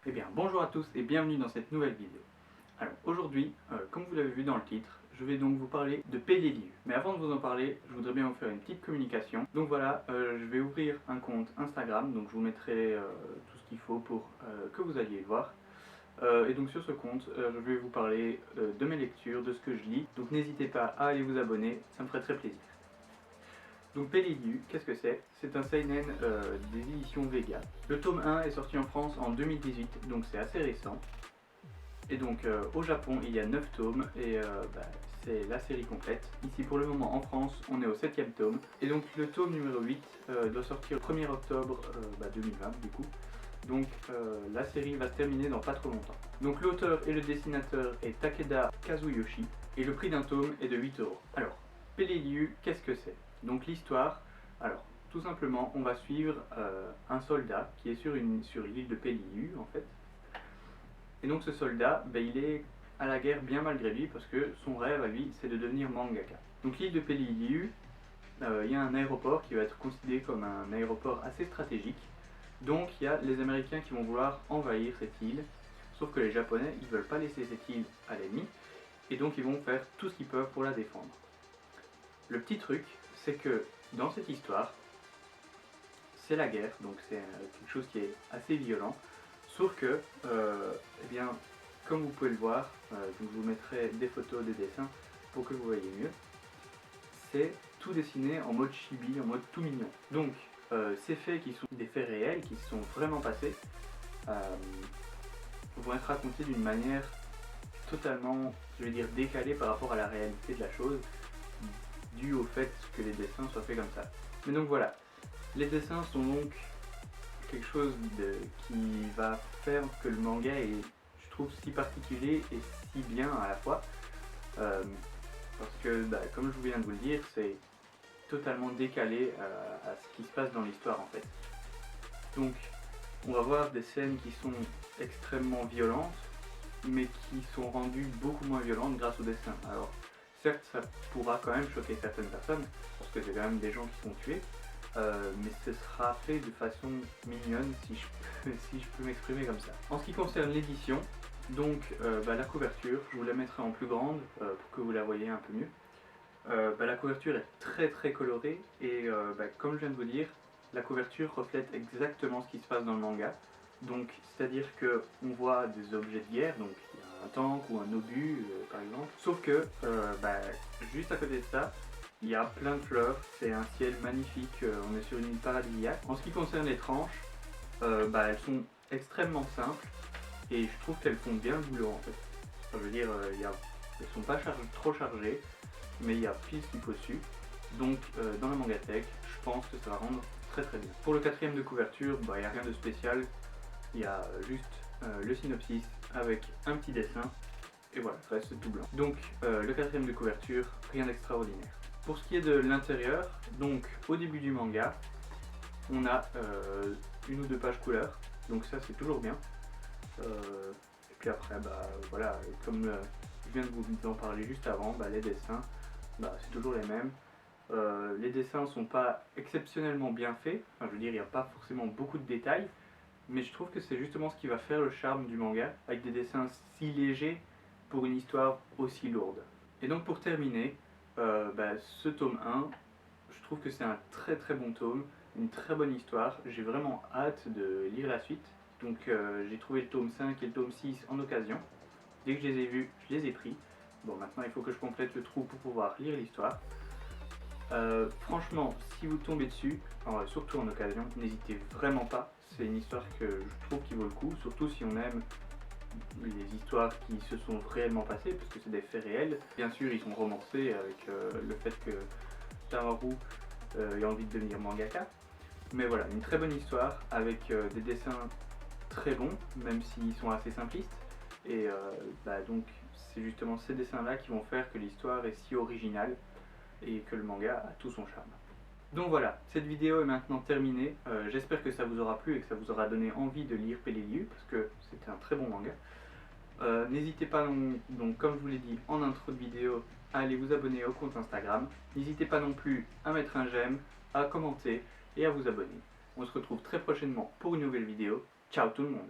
Eh bien, bonjour à tous et bienvenue dans cette nouvelle vidéo. Alors aujourd'hui, comme vous l'avez vu dans le titre, je vais donc vous parler de Peleliu. Mais avant de vous en parler, je voudrais bien vous faire une petite communication. Donc voilà, je vais ouvrir un compte Instagram, donc je vous mettrai tout ce qu'il faut pour que vous alliez le voir. Et donc sur ce compte, je vais vous parler de mes lectures, de ce que je lis. Donc n'hésitez pas à aller vous abonner, ça me ferait très plaisir. Donc Peleliu, qu'est-ce que c'est? C'est un seinen des éditions Vega. Le tome 1 est sorti en France en 2018, donc c'est assez récent. Et donc au Japon, il y a 9 tomes et c'est la série complète. Ici pour le moment en France, on est au 7ème tome. Et donc le tome numéro 8 doit sortir le 1er octobre 2020 du coup. Donc la série va se terminer dans pas trop longtemps. Donc l'auteur et le dessinateur est Takeda Kazuyoshi et le prix d'un tome est de 8 euros. Alors, Peleliu, qu'est-ce que c'est? Donc l'histoire, alors tout simplement on va suivre un soldat qui est sur l'île de Peleliu en fait. Et donc ce soldat, il est à la guerre bien malgré lui parce que son rêve à lui c'est de devenir mangaka. Donc l'île de Peleliu, il y a un aéroport qui va être considéré comme un aéroport assez stratégique. Donc il y a les Américains qui vont vouloir envahir cette île, sauf que les Japonais ils veulent pas laisser cette île à l'ennemi, et donc ils vont faire tout ce qu'ils peuvent pour la défendre. Le petit truc, c'est que dans cette histoire, c'est la guerre, donc c'est quelque chose qui est assez violent, sauf que, eh bien, comme vous pouvez le voir, je vous mettrai des photos, des dessins pour que vous voyez mieux, c'est tout dessiné en mode chibi, en mode tout mignon. Donc, ces faits qui sont des faits réels, qui se sont vraiment passés, vont être racontés d'une manière totalement, je vais dire, décalée par rapport à la réalité de la chose, dû au fait que les dessins soient faits comme ça. Mais donc voilà, les dessins sont donc quelque chose qui va faire que le manga est, je trouve, si particulier et si bien à la fois. Parce que, comme je viens de vous le dire, c'est totalement décalé à ce qui se passe dans l'histoire en fait. Donc, on va voir des scènes qui sont extrêmement violentes, mais qui sont rendues beaucoup moins violentes grâce au dessin. Alors, certes, ça pourra quand même choquer certaines personnes, parce que c'est quand même des gens qui sont tués, mais ce sera fait de façon mignonne, si je peux m'exprimer comme ça. En ce qui concerne l'édition, donc la couverture, je vous la mettrai en plus grande pour que vous la voyez un peu mieux. La couverture est très très colorée et comme je viens de vous dire, la couverture reflète exactement ce qui se passe dans le manga. Donc c'est-à-dire qu'on voit des objets de guerre, donc il y a un tank ou un obus par exemple. Sauf que juste à côté de ça, il y a plein de fleurs, c'est un ciel magnifique, on est sur une île paradisiaque. En ce qui concerne les tranches, elles sont extrêmement simples et je trouve qu'elles font bien le boulot en fait. Enfin, je veux dire, elles sont pas trop chargées, mais il y a pile ce qu'il faut dessus. Donc dans la mangatech, je pense que ça va rendre très très bien. Pour le quatrième de couverture, il n'y a rien de spécial, il y a juste le synopsis avec un petit dessin, et voilà, le reste c'est tout blanc. Donc le quatrième de couverture, rien d'extraordinaire. Pour ce qui est de l'intérieur, donc au début du manga, on a une ou deux pages couleurs, donc ça c'est toujours bien. Et puis après, voilà, comme je viens de vous en parler juste avant, les dessins, c'est toujours les mêmes. Les dessins sont pas exceptionnellement bien faits, enfin, je veux dire, il n'y a pas forcément beaucoup de détails, mais je trouve que c'est justement ce qui va faire le charme du manga, avec des dessins si légers pour une histoire aussi lourde. Et donc pour terminer, ce tome 1, je trouve que c'est un très très bon tome, une très bonne histoire, j'ai vraiment hâte de lire la suite. Donc j'ai trouvé le tome 5 et le tome 6 en occasion. Dès que je les ai vus, je les ai pris. Bon, maintenant il faut que je complète le trou pour pouvoir lire l'histoire. Franchement, si vous tombez dessus, surtout en occasion, n'hésitez vraiment pas. C'est une histoire que je trouve qui vaut le coup, surtout si on aime les histoires qui se sont réellement passées, parce que c'est des faits réels. Bien sûr, ils sont romancés avec le fait que Tamaru ait envie de devenir mangaka. Mais voilà, une très bonne histoire avec des dessins très bons, même s'ils sont assez simplistes. Et donc c'est justement ces dessins-là qui vont faire que l'histoire est si originale et que le manga a tout son charme. Donc voilà, cette vidéo est maintenant terminée. J'espère que ça vous aura plu et que ça vous aura donné envie de lire Peleliu, parce que c'était un très bon manga. N'hésitez pas, donc comme je vous l'ai dit en intro de vidéo, à aller vous abonner au compte Instagram. N'hésitez pas non plus à mettre un j'aime, à commenter et à vous abonner. On se retrouve très prochainement pour une nouvelle vidéo. Ciao tout le monde!